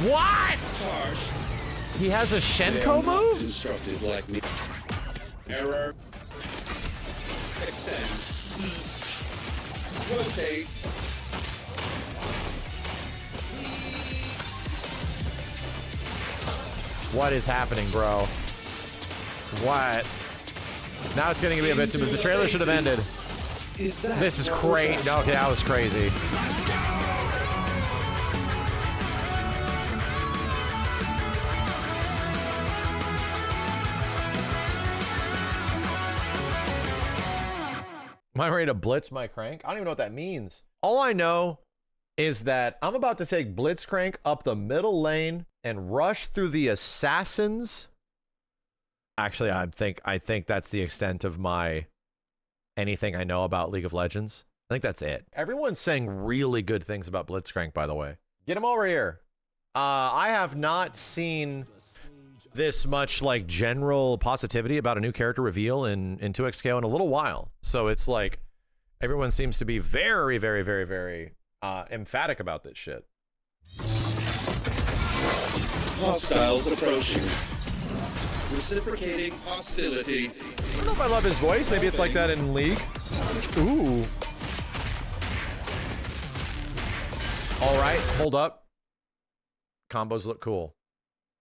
What? Charge. He has a Shenko move? Constructed like me. Error. Extend. Rotate. What is happening, bro? What? Now it's getting to be a bit too much. The trailer should have ended. This is great. No, okay, that was crazy. Am I ready to blitz my crank? I don't even know what that means. All I know is that I'm about to take Blitzcrank up the middle lane and rush through the assassins. Actually, I think that's the extent of my anything I know about League of Legends. I think that's it. Everyone's saying really good things about Blitzcrank, by the way. Get him over here. I have not seen this much like general positivity about a new character reveal in 2XKO in a little while. So it's like everyone seems to be very, very, very, very emphatic about this shit. Hostiles approaching. Reciprocating hostility. I don't know if I love his voice. Maybe it's like that in League. Ooh. All right, hold up. Combos look cool.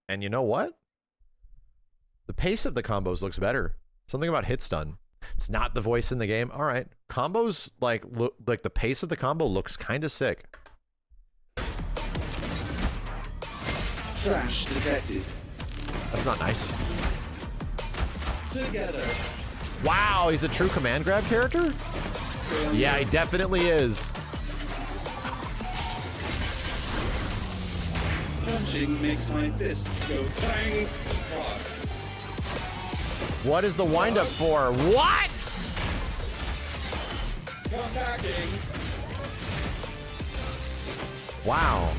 And you know what? The pace of the combos looks better. Something about hit stun. It's not the voice in the game. All right. Combos, like the pace of the combo looks kind of sick. Trash detected. That's not nice. Together. Wow, he's a true command grab character? Yeah, he definitely is. Punching makes my fist go bang across. What is the windup for? What? Attacking. Wow.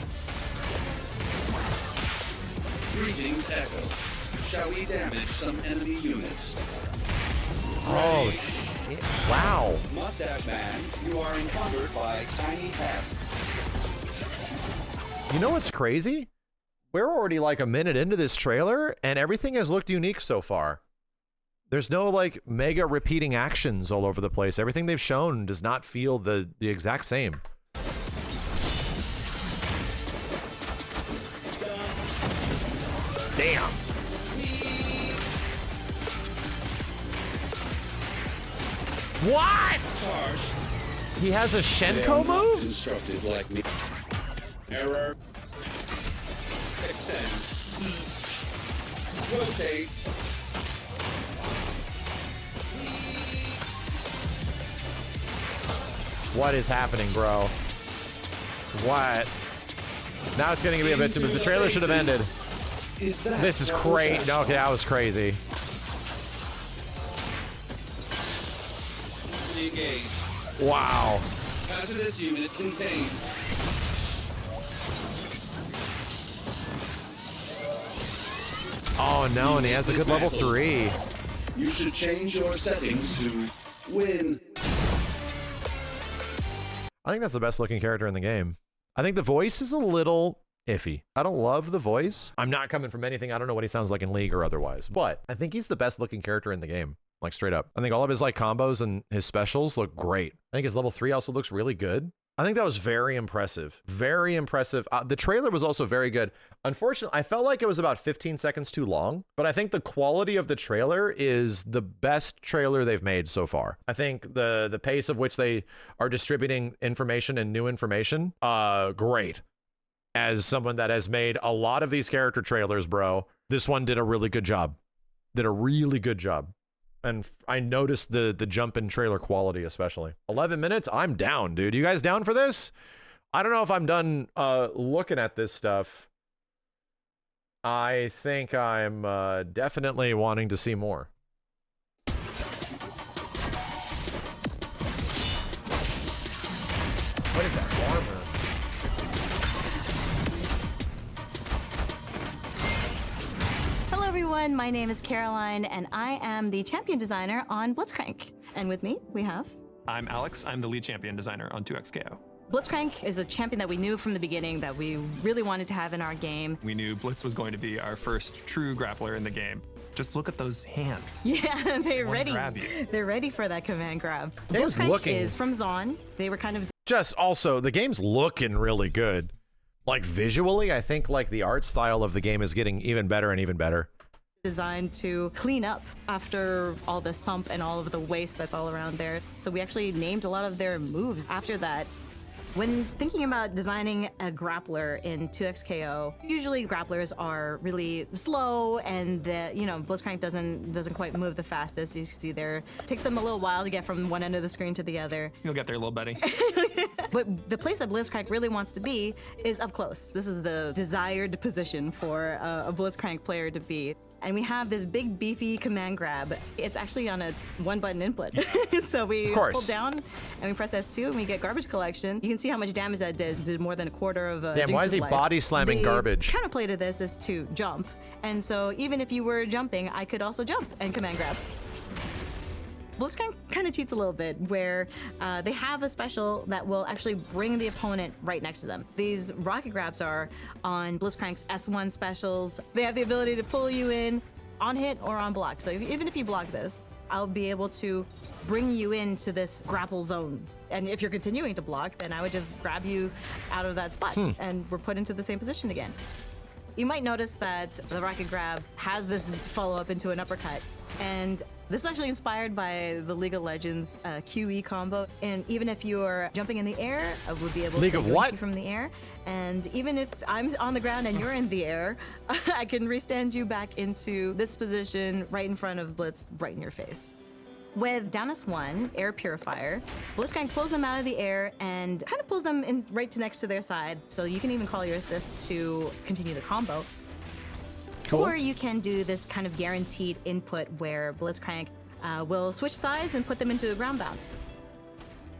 Greetings, Echo. Shall we damage some enemy units? Oh, shit. Wow. Mustache Man, you are encumbered by tiny pests. You know what's crazy? We're already like a minute into this trailer, and everything has looked unique so far. There's no like mega repeating actions all over the place. Everything they've shown does not feel the exact same. Damn. What? Charge. He has a Shenko move? Constructed like me. Error. Extend. Rotate. What is happening, bro? What? Now it's getting to be a bit too much. The trailer should have ended. This is great. No, okay, that was crazy. Engage. Wow. Hazardous unit contained. Oh no, and he has a good level 3. You should change your settings to win. I think that's the best looking character in the game. I think the voice is a little iffy. I don't love the voice. I'm not coming from anything. I don't know what he sounds like in League or otherwise, but I think he's the best looking character in the game. Like straight up. I think all of his like combos and his specials look great. I think his level 3 also looks really good. I think that was very impressive. Very impressive. The trailer was also very good. Unfortunately, I felt like it was about 15 seconds too long, but I think the quality of the trailer is the best trailer they've made so far. I think the pace of which they are distributing information and new information, great. As someone that has made a lot of these character trailers, bro, this one did a really good job. Did a really good job. And I noticed the jump in trailer quality, especially. 11 minutes, I'm down, dude. You guys down for this? I don't know if I'm done looking at this stuff. I think I'm definitely wanting to see more. What is that armor? Everyone, my name is Caroline, and I am the champion designer on Blitzcrank. And with me, we have... I'm Alex. I'm the lead champion designer on 2XKO. Blitzcrank is a champion that we knew from the beginning that we really wanted to have in our game. We knew Blitz was going to be our first true grappler in the game. Just look at those hands. Yeah, they're ready. Grab you. They're ready for that command grab. Game's Blitzcrank looking- is from Zon. They were kind of Just also, the game's looking really good. Like visually, I think like the art style of the game is getting even better and even better. designed to clean up after all the sump and all of the waste that's all around there. So we actually named a lot of their moves after that. When thinking about designing a grappler in 2XKO, usually grapplers are really slow and Blitzcrank doesn't quite move the fastest. You see there, it takes them a little while to get from one end of the screen to the other. You'll get there, little buddy. But the place that Blitzcrank really wants to be is up close. This is the desired position for a Blitzcrank player to be. And we have this big beefy command grab. It's actually on a one button input. So we hold down and we press S2 and we get garbage collection. You can see how much damage that did more than a quarter of a Damn, why is he life. body slamming garbage? The counterplay to this is to jump. And so even if you were jumping, I could also jump and command grab. Blitzcrank kind of cheats a little bit where they have a special that will actually bring the opponent right next to them. These rocket grabs are on Blitzcrank's S1 specials. They have the ability to pull you in on hit or on block. So even if you block this, I'll be able to bring you into this grapple zone. And if you're continuing to block, then I would just grab you out of that spot and we're put into the same position again. You might notice that the rocket grab has this follow-up into an uppercut. And this is actually inspired by the League of Legends QE combo. And even if you're jumping in the air, I would be able to yoink you from the air. And even if I'm on the ground and you're in the air, I can restand you back into this position right in front of Blitz, right in your face. With down S1, Air Purifier, Blitzcrank pulls them out of the air and kind of pulls them in right to next to their side. So you can even call your assist to continue the combo. Cool. Or you can do this kind of guaranteed input where Blitzcrank will switch sides and put them into a ground bounce.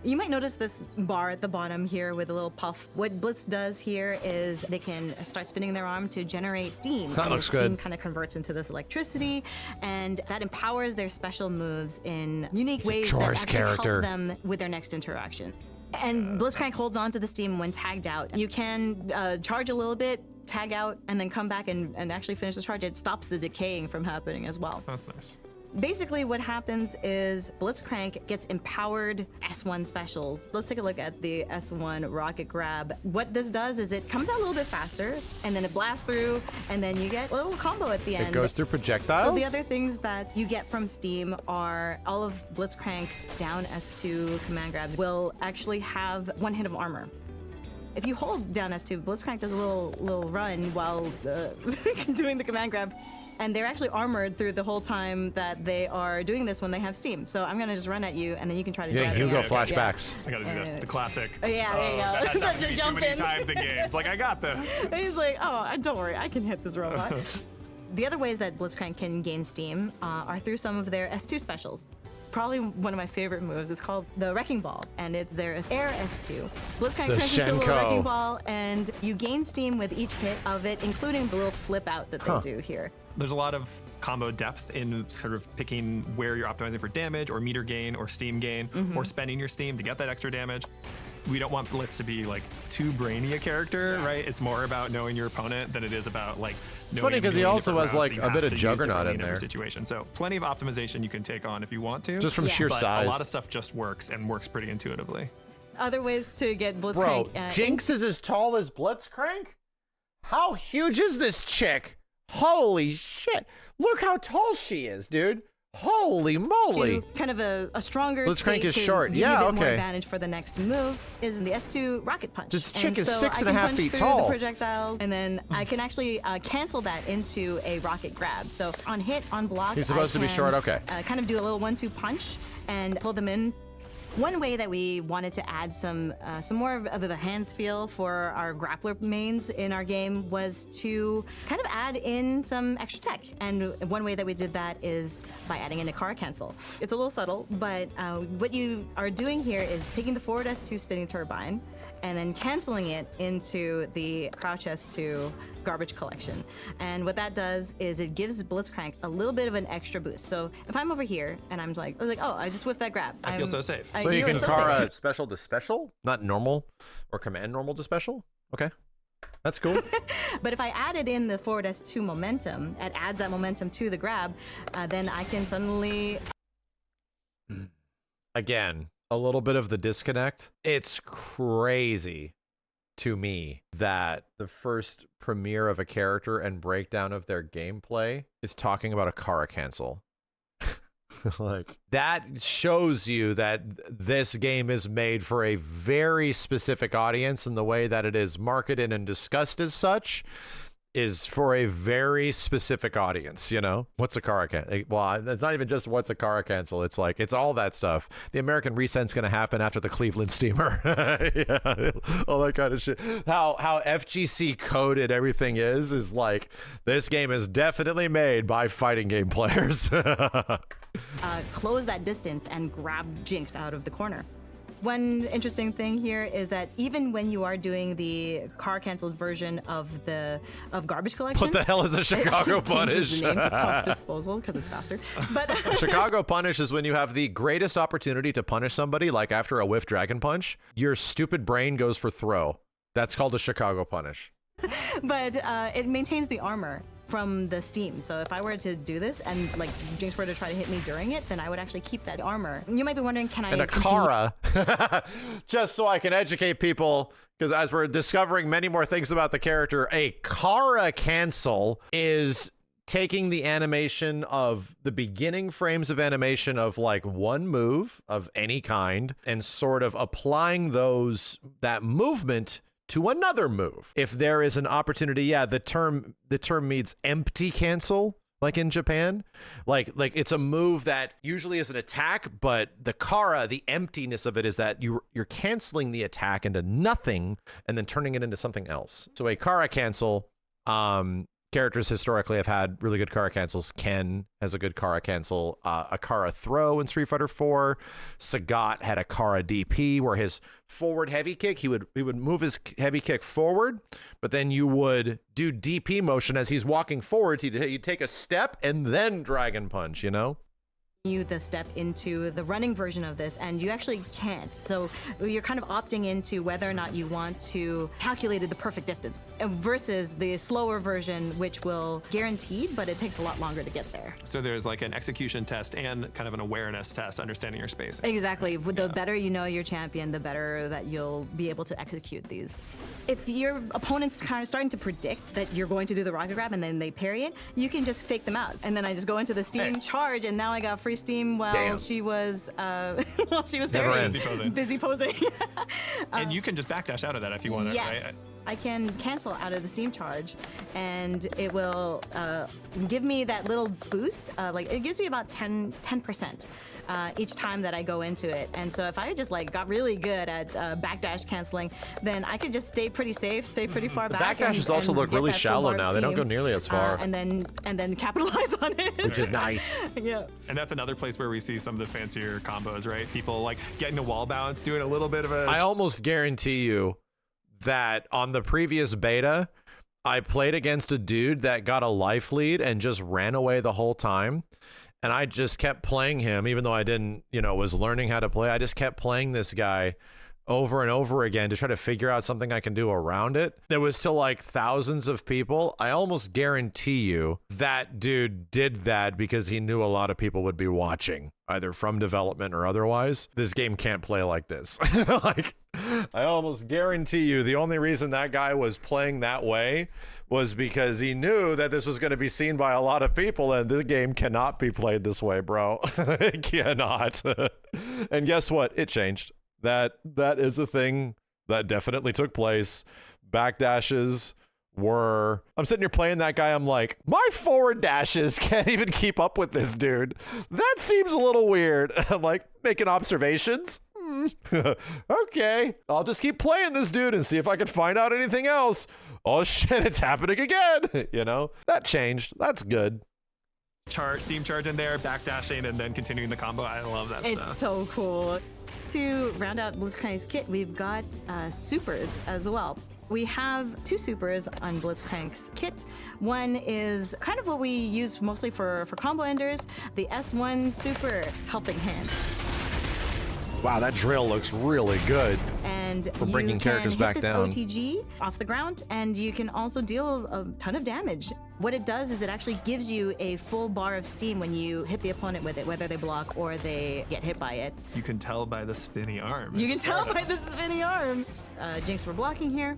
You might notice this bar at the bottom here with a little puff. What Blitz does here is they can start spinning their arm to generate steam. That looks steam good. kind of converts into this electricity, and that empowers their special moves in unique ways that actually help them with their next interaction. And Blitzcrank holds on to the steam when tagged out. You can charge a little bit, tag out, and then come back and actually finish the charge. It stops the decaying from happening as well. That's nice. Basically what happens is Blitzcrank gets empowered S1 specials. Let's take a look at the S1 rocket grab. What this does is it comes out a little bit faster and then it blasts through and then you get a little combo at the end. It goes through projectiles? So the other things that you get from Steam are all of Blitzcrank's down S2 command grabs will actually have one hit of armor. If you hold down S2, Blitzcrank does a little run while doing the command grab. And they're actually armored through the whole time that they are doing this when they have steam. So I'm gonna just run at you, and then you can try to drive me Hugo out. flashbacks. I gotta do this. The classic. Oh, yeah, there you go. That The happened to me jump too many in. times in games. Like, I got this. And he's like, oh, don't worry, I can hit this robot. The other ways that Blitzcrank can gain steam are through some of their S2 specials. Probably one of my favorite moves. It's called the Wrecking Ball, and it's their Air S2. Blitzcrank turns into a little Wrecking Ball, and you gain steam with each hit of it, including the little flip out that they do here. There's a lot of combo depth in sort of picking where you're optimizing for damage or meter gain or steam gain or spending your steam to get that extra damage. We don't want Blitz to be like too brainy a character, right? It's more about knowing your opponent than it is about like knowing. It's funny because he also has like a bit of juggernaut in there. Situation. So plenty of optimization you can take on if you want to. Just from sheer size. A lot of stuff just works and works pretty intuitively. Other ways to get Blitzcrank. Bro, Jinx is as tall as Blitzcrank? How huge is this chick? Holy shit. Look how tall she is, dude. Holy moly. Kind of a stronger Blitzcrank is to short. give you a Yeah, bit more okay. advantage for the next move is the S2 rocket punch. This chick is so 6.5 feet I can punch through tall. the projectiles, and then I can actually cancel that into a rocket grab. So on hit, on block, He's supposed to be short, okay. Kind of do a little 1-2 punch and pull them in. One way that we wanted to add some more of a hands feel for our grappler mains in our game was to kind of add in some extra tech. And one way that we did that is by adding in a car cancel. It's a little subtle, but what you are doing here is taking the forward S2 spinning turbine and then canceling it into the crouch S2 garbage collection. And what that does is it gives Blitzcrank a little bit of an extra boost. So if I'm over here and I'm like, oh, I just whiffed that grab. I feel so safe. So you can so Kara safe. special to special, not normal, or command normal to special. Okay, that's cool. But if I added in the forward S2 momentum, it adds that momentum to the grab, then I can suddenly. Again, a little bit of the disconnect. It's crazy to me that the first premiere of a character and breakdown of their gameplay is talking about a Kara cancel. Like, that shows you that this game is made for a very specific audience, and the way that it is marketed and discussed as such is for a very specific audience, you know? What's a Kara cancel? Well, it's not even just what's a Kara cancel. It's like, it's all that stuff. The American resend's going to happen after the Cleveland Steamer. Yeah, all that kind of shit. How FGC coded everything is like, this game is definitely made by fighting game players. Close that distance and grab Jinx out of the corner. One interesting thing here is that even when you are doing the car canceled version of garbage collection, What the hell is a Chicago Punish? The name to pump disposal because it's faster. But Chicago Punish is when you have the greatest opportunity to punish somebody, like after a whiff dragon punch, your stupid brain goes for throw. That's called a Chicago Punish. but it maintains the armor from the steam. So if I were to do this and like Jinx were to try to hit me during it, then I would actually keep that armor. You might be wondering, can I? And a Kara, just so I can educate people, because as we're discovering many more things about the character, a Kara cancel is taking the animation of the beginning frames of animation of like one move of any kind and sort of applying that movement to another move. If there is an opportunity, yeah, the term means empty cancel, like in Japan. Like it's a move that usually is an attack, but the Kara, the emptiness of it is that you're canceling the attack into nothing and then turning it into something else. So a Kara cancel, characters historically have had really good Kara cancels. Ken has a good Kara cancel. A Kara throw in Street Fighter 4. Sagat had a Kara DP where his forward heavy kick, he would move his heavy kick forward, but then you would do DP motion as he's walking forward. He'd take a step and then dragon punch, you know? You the step into the running version of this, and you actually can't. So you're kind of opting into whether or not you want to calculate the perfect distance versus the slower version, which will guaranteed, but it takes a lot longer to get there. So there's like an execution test and kind of an awareness test, understanding your space. Exactly. The better you know your champion, the better that you'll be able to execute these. If your opponent's kind of starting to predict that you're going to do the rocket grab and then they parry it, you can just fake them out. And then I just go into the steam charge, and now I got free steam while she was parrying. Busy posing. And you can just backdash out of that if you want to, yes. right? I can cancel out of the steam charge, and it will give me that little boost. Like it gives me about 10% each time that I go into it. And so if I just like got really good at backdash canceling, then I could just stay pretty safe, stay pretty far back. Backdashes also look really shallow now. They don't go nearly as far. And then capitalize on it, which is nice. Yeah. And that's another place where we see some of the fancier combos, right? People like getting a wall bounce, doing a little bit of a. I almost guarantee you that on the previous beta, I played against a dude that got a life lead and just ran away the whole time. And I just kept playing him, even though I didn't, was learning how to play. I just kept playing this guy over and over again to try to figure out something I can do around it. There was to like thousands of people. I almost guarantee you that dude did that because he knew a lot of people would be watching, either from development or otherwise. This game can't play like this. Like, I almost guarantee you the only reason that guy was playing that way was because he knew that this was going to be seen by a lot of people, and the game cannot be played this way, bro. It cannot. And guess what? It changed. That is a thing that definitely took place. Backdashes were... I'm sitting here playing that guy. I'm like, my forward dashes can't even keep up with this dude. That seems a little weird. I'm like, making observations. Okay, I'll just keep playing this dude and see if I can find out anything else. Oh shit, it's happening again. That changed. That's good. Steam charge in there, backdashing, and then continuing the combo. I love that It's stuff. so cool. To round out Blitzcrank's kit, we've got supers as well. We have two supers on Blitzcrank's kit. One is kind of what we use mostly for combo enders, the S1 Super Helping Hand. Wow, that drill looks really good. And For bringing you characters can back hit this down. OTG off the ground, and you can also deal a ton of damage. What it does is it actually gives you a full bar of steam when you hit the opponent with it, whether they block or they get hit by it. You can tell by the spinny arm. You can tell by the spinning arm. Jinx, we're blocking here.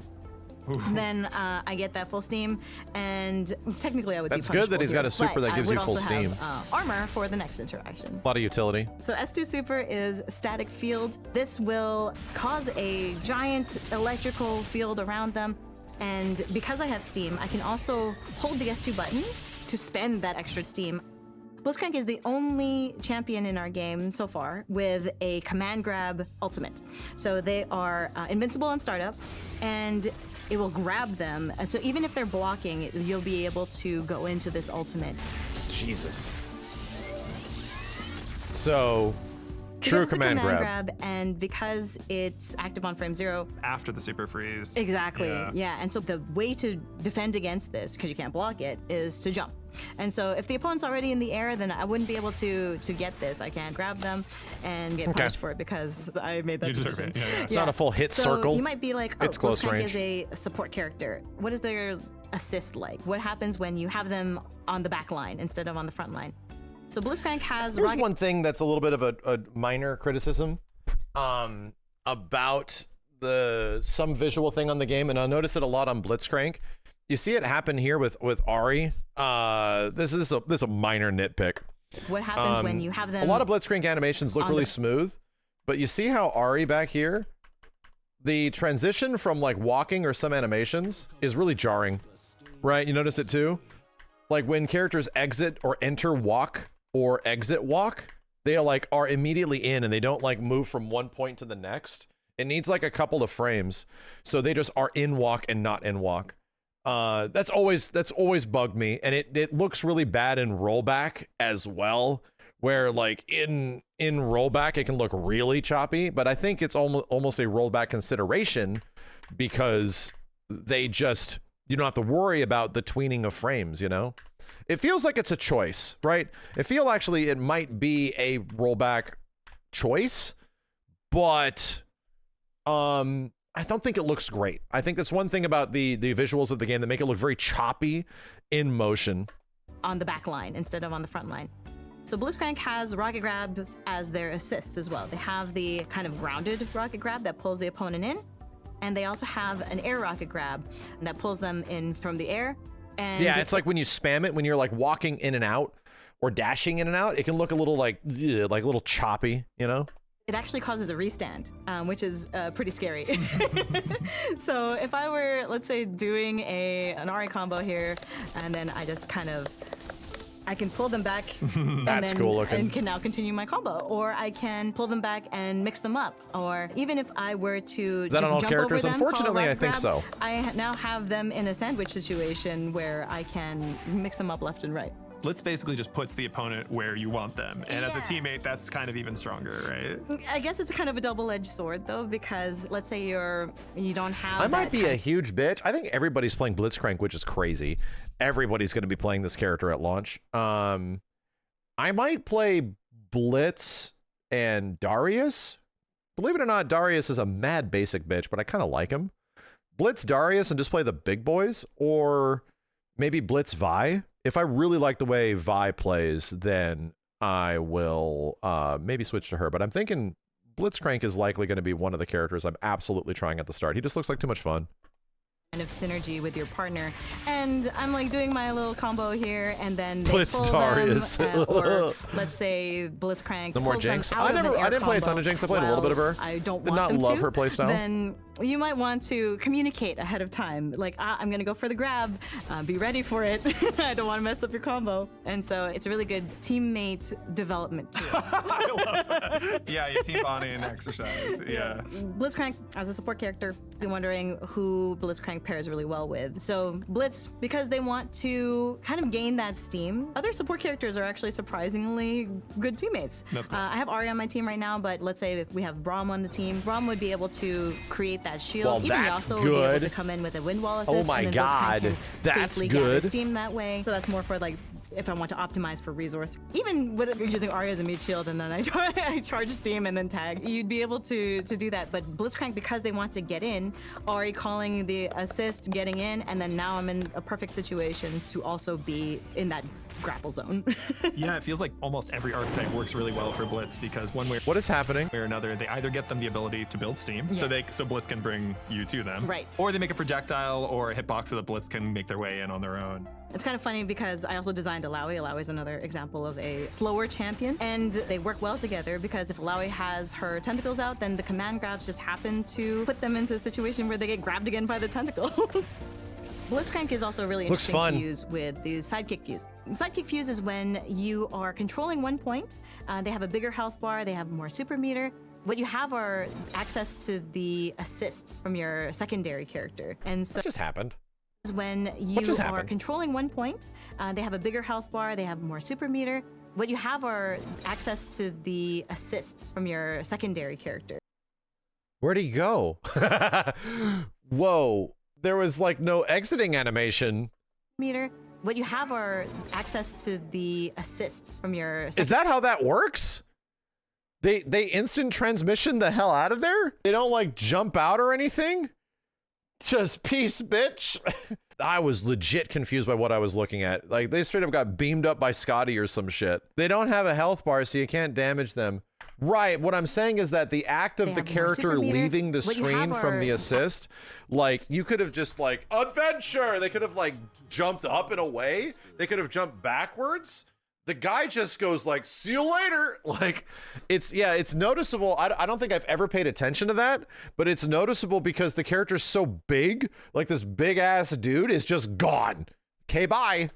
Ooh. Then I get that full steam, and technically I would That's be good that punishable he's got here, a super but that I gives would you full also steam. have, armor for the next interaction. A lot of utility. So S2 Super is static field. This will cause a giant electrical field around them. And because I have steam, I can also hold the S2 button to spend that extra steam. Blitzcrank is the only champion in our game so far with a command grab ultimate. So they are invincible on startup, and it will grab them. So even if they're blocking, you'll be able to go into this ultimate. Jesus. So, Because true it's a command grab. and because it's active on frame 0. After the super freeze. Exactly. Yeah. Yeah. And so the way to defend against this, because you can't block it, is to jump. And so if the opponent's already in the air, then I wouldn't be able to get this. I can't grab them and get punished for it because I made that You deserve decision. it. Yeah, yeah. It's not a full hit So circle. you might be like, oh, It's close Blitzcrank range. is a support character. What is their assist like? What happens when you have them on the back line instead of on the front line? So Blitzcrank has Here's rocket. one thing that's a little bit of a minor criticism about some visual thing on the game, and I notice it a lot on Blitzcrank. You see it happen here with Ari. This is a minor nitpick. What happens when you have them? A lot of Blitzcrank animations look on really the- smooth, but you see how Ari back here, the transition from like walking or some animations is really jarring, right? You notice it too? Like when characters exit or enter walk or exit walk, they are immediately in and they don't like move from one point to the next. It needs like a couple of frames. So they just are in walk and not in walk. That's always bugged me, and it looks really bad in rollback as well, where like in rollback it can look really choppy, but I think it's almost a rollback consideration because you don't have to worry about the tweening of frames, you know? It feels like it's a choice, right? It might be a rollback choice, but I don't think it looks great. I think that's one thing about the visuals of the game that make it look very choppy in motion. On the back line instead of on the front line. So Blitzcrank has rocket grabs as their assists as well. They have the kind of grounded rocket grab that pulls the opponent in, and they also have an air rocket grab that pulls them in from the air. And Yeah, it's like when you spam it, when you're like walking in and out or dashing in and out, it can look a little like a little choppy, you know? it actually causes a restand, which is pretty scary. So if I were, let's say, doing an Ari combo here, and then I just kind of, I can pull them back That's cool looking. and can now continue my combo, or I can pull them back and mix them up, or even if I were to that just on all jump characters? over them, call a Unfortunately, I rock think grab, so. I now have them in a sandwich situation where I can mix them up left and right. Blitz basically just puts the opponent where you want them. And as a Yeah. teammate, that's kind of even stronger, right? I guess it's kind of a double-edged sword though, because let's say you don't have I might that be a huge bitch. I think everybody's playing Blitzcrank, which is crazy. Everybody's going to be playing this character at launch. I might play Blitz and Darius. Believe it or not, Darius is a mad basic bitch, but I kind of like him. Blitz Darius and just play the big boys, or maybe Blitz Vi. If I really like the way Vi plays, then I will maybe switch to her. But I'm thinking Blitzcrank is likely going to be one of the characters I'm absolutely trying at the start. He just looks like too much fun. kind of synergy with your partner, and I'm like doing my little combo here, and then they Blitz pull Darius. them, or let's say Blitzcrank. No more pulls them Jinx. out of an I air didn't play a ton combo of Jinx. I played a little bit of her. I don't Did want not them love to, her playstyle. Then you might want to communicate ahead of time, like I'm gonna go for the grab. Be ready for it. I don't want to mess up your combo, and so it's a really good teammate development tool. I love that. Yeah, your team bonding exercise. Yeah. Blitzcrank as a support character, be wondering who Blitzcrank pairs really well with. So Blitz, because they want to kind of gain that steam, other support characters are actually surprisingly good teammates. That's cool. I have Ari on my team right now, but let's say if we have Braum on the team, Braum would be able to create that shield. Well, Even that's Yasuo would be able good. to come in with a wind wall assist. Oh my and then God, Blitzcrank can that's safely gather good. steam that way. So that's more for like if I want to optimize for resource. Even with using Arya as a meat shield and then I charge steam and then tag, you'd be able to do that. But Blitzcrank, because they want to get in, Ari calling the assist, getting in, and then now I'm in a perfect situation to also be in that grapple zone. Yeah, it feels like almost every archetype works really well for Blitz because one way What is happening? or another, they either get them the ability to build steam, so Blitz can bring you to them, Right. or they make a projectile or a hitbox so that Blitz can make their way in on their own. It's kind of funny because I also designed Alawi. Alawi is another example of a slower champion, and they work well together because if Alawi has her tentacles out, then the command grabs just happen to put them into a situation where they get grabbed again by the tentacles. Blitzcrank is also really Looks interesting fun. to use with the sidekick fuse. Sidekick fuse is when you are controlling one point. They have a bigger health bar, they have more super meter. What you have are access to the assists from your secondary character. And so What just happened? when you just are happened? controlling one point, they have a bigger health bar, they have more super meter. What you have are access to the assists from your secondary character. Where'd he go? Whoa. There was like no exiting animation. Meter. What you have are access to the assists from your Is that how that works? They instant transmission the hell out of there? They don't like jump out or anything? Just peace, bitch. I was legit confused by what I was looking at. Like they straight up got beamed up by Scotty or some shit. They don't have a health bar, so you can't damage them. Right, what I'm saying is that the act of They the have more character super meter. leaving the What you screen have from are- the assist, like you could have just like, adventure! They could have like jumped up and away. They could have jumped backwards. The guy just goes like, see you later. Like it's noticeable. I don't think I've ever paid attention to that, but it's noticeable because the character's so big, like this big ass dude is just gone. Okay, bye.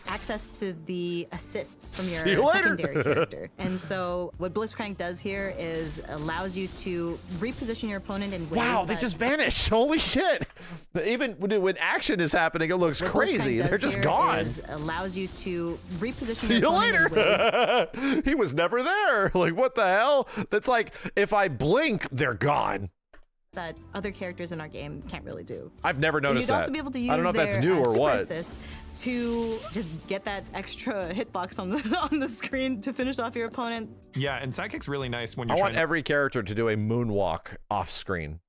access to the assists from See you your later. secondary character. And so what Blitzcrank does here is allows you to reposition your opponent in ways Wow, they that just vanished. Holy shit. Even when action is happening, it looks what crazy. Blitzcrank They're does just here gone. is allows you to reposition See your you opponent in ways later. He was never there. Like, what the hell? That's like, if I blink, they're gone. that other characters in our game can't really do. I've never And noticed you'd that. also be able to use I don't know if that's their, new or super what. assist to just get that extra hitbox on the on the screen to finish off your opponent. Yeah, and Sidekick's really nice when I you're want trying every character to do a moonwalk off screen.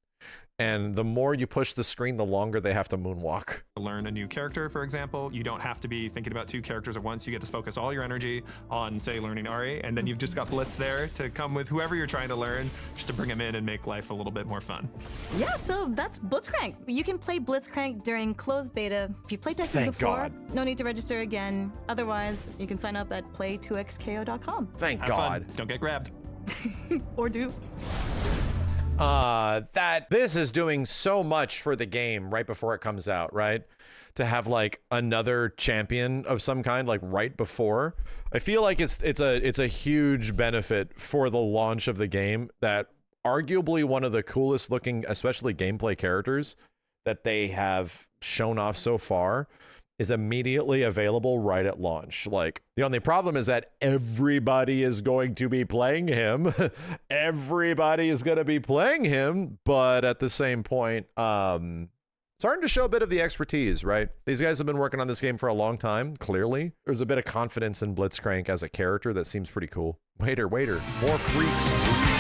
And the more you push the screen, the longer they have to moonwalk. to learn a new character, for example. You don't have to be thinking about two characters at once. You get to focus all your energy on, say, learning Ari, and then you've just got Blitz there to come with whoever you're trying to learn, just to bring him in and make life a little bit more fun. Yeah, so that's Blitzcrank. You can play Blitzcrank during closed beta. If you played tested Thank before, God. no need to register again. Otherwise, you can sign up at play2xko.com. Thank Have God. fun. Don't get grabbed. Or do. This is doing so much for the game right before it comes out, right? To have like another champion of some kind like right before. I feel like it's a huge benefit for the launch of the game that arguably one of the coolest looking, especially gameplay characters that they have shown off so far is immediately available right at launch. Like, the only problem is that everybody is going to be playing him. Everybody is going to be playing him, but at the same point, starting to show a bit of the expertise, right? These guys have been working on this game for a long time, clearly. There's a bit of confidence in Blitzcrank as a character that seems pretty cool. Waiter, more freaks.